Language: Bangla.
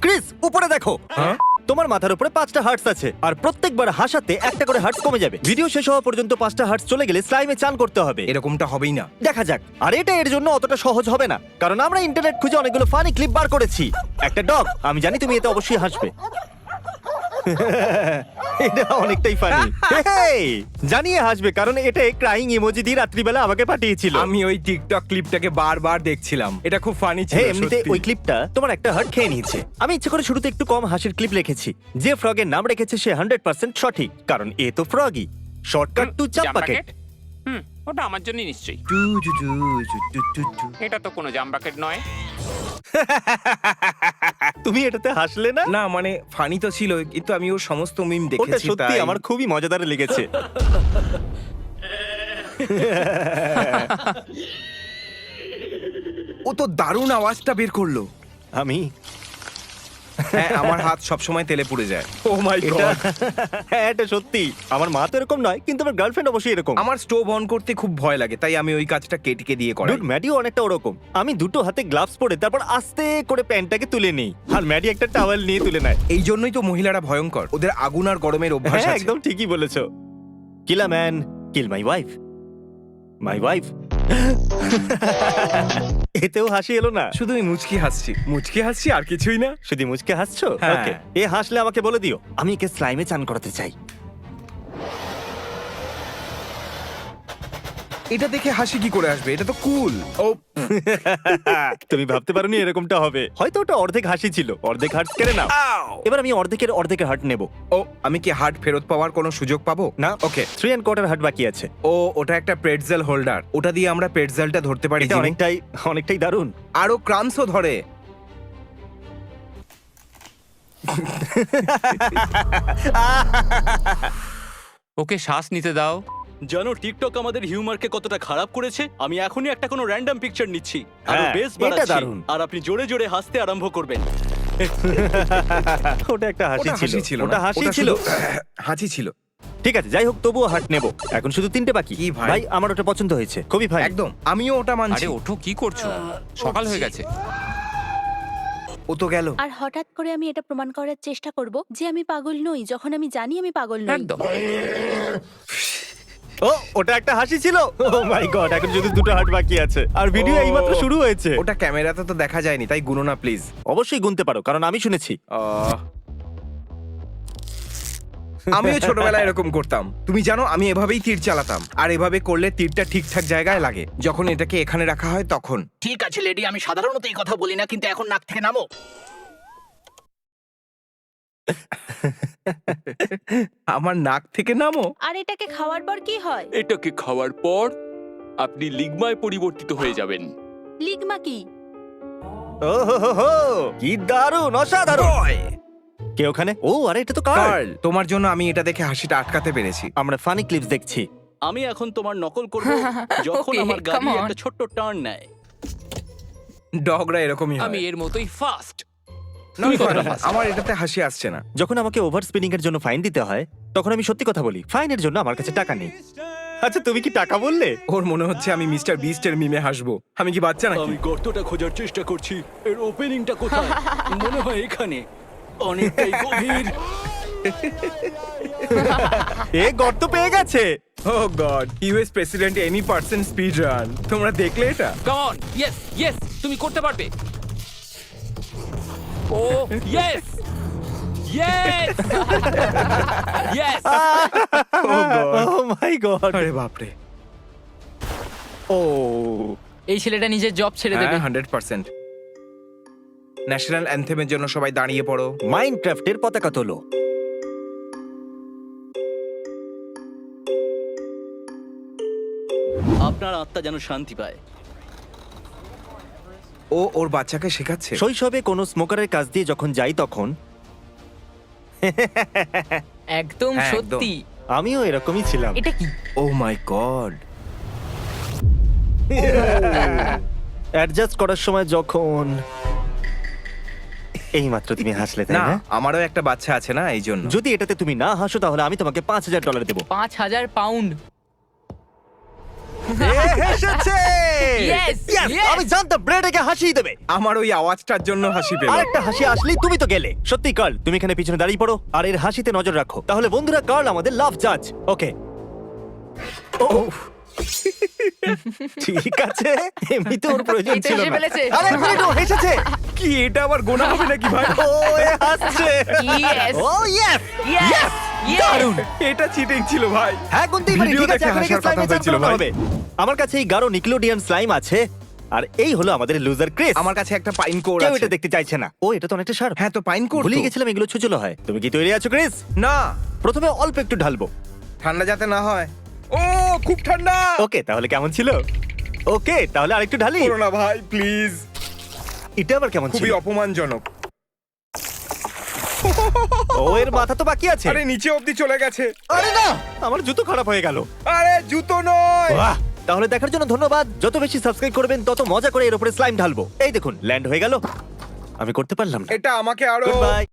ক্রিস, উপরে দেখো। তোমার মাথার উপরে 5টা হার্টস আছে আর প্রত্যেকবার হাসাতে একটা করে হার্টস কমে যাবে। ভিডিও শেষ হওয়া পর্যন্ত 5টা হার্টস চলে গেলে স্লাইমে চান করতে হবে। এরকমটা হবেই না। দেখা যাক। আর এটা এর জন্য অতটা সহজ হবে না, কারণ আমরা ইন্টারনেট খুঁজে অনেকগুলো ফানি ক্লিপ বার করেছি। একটা ডগ, আমি জানি তুমি এতে অবশ্যই হাসবে। এটা অনেকটাই ফানি। জানিয়ে হাসবে, কারণ এটা ক্রাইং ইমোজি দিয়ে রাত্রিবেলা আমাকে পাঠিয়েছিল। আমি ওই টিকটক ক্লিপটাকে বারবার দেখছিলাম, এটা খুব ফানি ছিল। হ্যাঁ, এমনিতে সত্যি। ওই ক্লিপটা তোমার একটা হার্ট খেয়ে নিয়েছে। আমি ইচ্ছে করে শুরুতে একটু কম হাসির ক্লিপ রেখেছি। যে ফ্রগের নাম রেখেছে সে 100% সঠিক, কারণ এ তো ফ্রগই। Shortcut to jump bucket. ওটা আমার জন্য নিশ্চয়ই। Two two two two two two two. এটা তো কোনো জাম্প বাকেট নয়। তুমি এটাতে হাসলে না? না মানে ফানি তো ছিল, কিন্তু আমি ওর সমস্ত মিম ওটা দেখেছি সত্যি তাই আমার খুবই মজাদার লেগেছে। ও তো দারুণ আওয়াজটা বের করলো। আমি হ্যাঁ, আমার হাত সব সময় তেলে পুড়ে যায়। ও মাই এটা গড। হ্যাঁ, এটা সত্যি। আমার মা তো এরকম নয়, কিন্তু আমার গার্লফ্রেন্ড অবশ্যই এরকম। আমার স্টোভ অন করতে খুব ভয় লাগে, তাই আমি ওই কাজটা কেটে দিয়ে করাই। ডুড, ম্যাডিও অনেকটা ওরকম। আমি দুটো হাতে গ্লাভস পরে তারপর আস্তে করে প্যান্টটাকে তুলে নেই, আর ম্যাডি একটা টাওয়েল নিয়ে তুলে নেয়। এই জন্যই তো মহিলারা ভয়ঙ্কর, ওদের আগুন আর গরমের অভ্যাস হ্যাঁ, আছে। একদম ঠিকই বলেছো। Kill a man, kill my wife. My wife. এতেও হাসি এলো না? শুধু আমি মুচকি হাসছি আর কিছুই না। শুধু মুচকে হাসছো? হ্যাঁ। ওকে, এ হাসলে আমাকে বলে দিও। আমি একে স্লাইমে চান করাতে চাই। এটা দেখে হাসি কি করে আসবে? এটা তো কুল। ও তুমি ভাবতে পারোনি এরকমটা হবে। হয়তো ওটা অর্ধেক হাসি ছিল, অর্ধেক হার্ট কেড়ে নাও। এবার আমি অর্ধেকের হার্ট নেব। ও, আমি কি হার্ট ফেরত পাওয়ার কোনো সুযোগ পাবো? না, ওকে। 3¼ হার্ট বাকি আছে। ও, ওটা একটা প্রেটজেল হোল্ডার, ওটা দিয়ে আমরা প্রেটজেলটা ধরতে পারি। এটা জিমি। অনেকটাই দারুণ। আরো ক্রামসও ধরে। ওকে শ্বাস নিতে দাও। জানো টিকটক আমাদের হিউমারকে কতটা খারাপ করেছে? আমি এখনই একটা কোনো র্যান্ডম পিকচার নিচ্ছি, আরো হ্যাঁ, বেস এটা বাড়াচ্ছি, দারুণ। আর আপনি জোরে জোরে হাসতে আরম্ভ করবেন। ওটা একটা হাসি ওটা হাসি ছিল ছিল। না, ওটা হাসি ওটা ছিল। শুধু হাসি ছিল। ঠিক আছে, যাই হোক, তবুও হার্ট নেব। এখন শুধু 3টে বাকি। কি ভাই? ভাই, আমার ওটা পছন্দ হয়েছে, খুবই ভাই। একদম, আমিও ওটা মানছি। আরে ওঠো, কি করছো? সকাল হয়ে গেছে। ও তো গেল। আর হঠাৎ করে আমি এটা প্রমাণ করার চেষ্টা করব যে আমি পাগল নই, যখন আমি জানি আমি পাগল নই। একদম। ও, ওটা একটা হাসি ছিল। ও মাই গড, এখন শুধু 2টো হার্ট বাকি আছে, আর ভিডিও ও। এইমাত্র শুরু হয়েছে। ওটা ক্যামেরাতে তো দেখা যায়নি, তাই গুনো না প্লিজ। অবশ্যই গুনতে পারো, কারণ আমি শুনেছি। আমিও ছোটবেলায় এরকম করতাম। তুমি জানো, আমি এভাবেই তীর চালাতাম, আর এভাবে করলে তীরটা ঠিকঠাক জায়গায় লাগে। যখন এটাকে এখানে রাখা হয় তখন। ঠিক আছে লেডি, আমি সাধারণত এই কথা বলি না, কিন্তু এখন নাক থেকে নামো। আমার নাক থেকে নামো। আর এটাকে খাওয়ার পর কি হয়? এটাকে খাওয়ার পর আপনি লিগমায় পরিবর্তিত হয়ে যাবেন। লিগমা কি? ও হো হো হো, কি দারুণ, অসাধারণ। কে ওখানে? ও, আরে এটা তো কার্ল। কার্ল, তোমার জন্য আমি এটা দেখে হাসিটা আটকাতে পেরেছি। আমরা ফানি ক্লিপস দেখছি। আমি এখন তোমার নকল করব যখন Okay, আমার গাড়ি come on. একটা ছোট্ট টার্ন নেয়। ডগরা এরকমই হয়। আমি এর মতোই ফাস্ট। না, আমার এটাতে হাসি আসছে না। যখন আমাকে ওভার স্পিনিং এর জন্য ফাইন দিতে হয়, তখন আমি সত্যি কথা বলি, ফাইনের জন্য আমার কাছে টাকা নেই। আচ্ছা, তুমি কি টাকা বললে? ওর মনে হচ্ছে আমি মিস্টার বিস্টের মিমে হাসবো। আমি কি বাচ্চা নাকি? আমি গর্তটা খোঁজার চেষ্টা করছি, এর ওপেনিংটা কোথায়? মনে হয় এখানে, অনেকটাই গভীর। এ গর্ত পেয়ে গেছে। Oh God, US president any person speed run. তোমরা দেখলে এটা? কাম অন, ইয়েস ইয়েস, তুমি করতে পারবে। ও ইয়েস ইয়েস ইয়েস। ও গড, ও মাই গড। আরে বাপরে। ও, এই ছেলেটা নিজের জব ছেড়ে দেবে। হ্যাঁ, 100%। ন্যাশনাল অ্যানথেমের জন্য সবাই দাঁড়িয়ে পড়ো। মাইনক্রাফটের পতাকা তোলো। আপনার আত্মা যেন শান্তি পায়। ও ওর বাচ্চাকে শেখাচ্ছে। শৈশবে কোনো স্মোকারের কাছ দিয়ে যখন যাই, তখন একদম হ্যাঁ, সত্যি। আমিও এরকমই ছিলাম। এটা কি? ও মাই গড। অ্যাডজাস্ট করার সময় যখন এইমাত্র তুমি হাসলে, তাই না, না? আমারও একটা বাচ্চা আছে না, এই জন্য। যদি এটাতে তুমি না হাসো, তাহলে আমি তোমাকে $5000 দেবো। 5000 পাউন্ড। হেসেছে Yes, Yes! yes! আমি জানতাম ব্রেড একে হাসিয়ে দেবে। আমার ওই আওয়াজটার জন্য হাসি পেল। আরেকটা হাসি আসলেই তুমি তো গেলে। সত্যি কার্ল, তুমি এখানে পিছনে দাঁড়িয়ে পড়ো আর এর হাসিতে নজর রাখো। তাহলে বন্ধুরা, কার্ল আমাদের লাভ জাজ। ওকে। ও ঠিক আছে, এমনিতে ওর প্রয়োজন এই তো ছিল এসে না। ফেলেছে। আরে মিনিট, ও হেসেছে। কি এটা আবার গোনা হবে নাকি ভাই? ও এ হাসছে। Yes! ও ইয়েস। Yes! Yes! দারুণ। এটা চিটিং ছিল ভাই। হ্যাঁ, গুনতেই পারি। ভিডিও ঠিক আছে, দেখে এখন একে হাসার কথা স্লাইমে চান হয়েছিল করানো ভাই। হবে। আমার কাছে এই গাঢ় নিকলোডিয়ান স্লাইম আছে, আর এই হলো আমাদের লুজার ক্রিস। আমার কাছে একটা পাইন কোর কেউ আছে। এটা দেখতে চাইছে না। ও, এটা তো অনেকটা শার্প। হ্যাঁ তো পাইন কোর। ভুলে গেছিলাম এগুলো ছুচলো হয়। তুমি কি তৈরি আছো ক্রিস? না, প্রথমে অল্প একটু ঢালবো। ঠান্ডা যাতে না হয়। ও খুব ঠান্ডা। ওকে, তাহলে কেমন ছিল? ওকে, তাহলে আরেকটু ঢালি। করো না ভাই প্লিজ। এটা আবার কেমন ছিল? খুবই অপমানজনক। ও, এর মাথা তো বাকি আছে। আরে নিচে অবধি চলে গেছে। আরে না, আমার জুতো খারাপ হয়ে গেল। আরে জুতো নয়। বাহ! তাহলে দেখার জন্য ধন্যবাদ। যত বেশি সাবস্ক্রাইব করবেন তত মজা করে এর উপরে স্লাইম ঢালবো। এই দেখুন, ল্যান্ড হয়ে গেল। আমি করতে পারলাম না। এটা আমাকে আরো গুড বাই।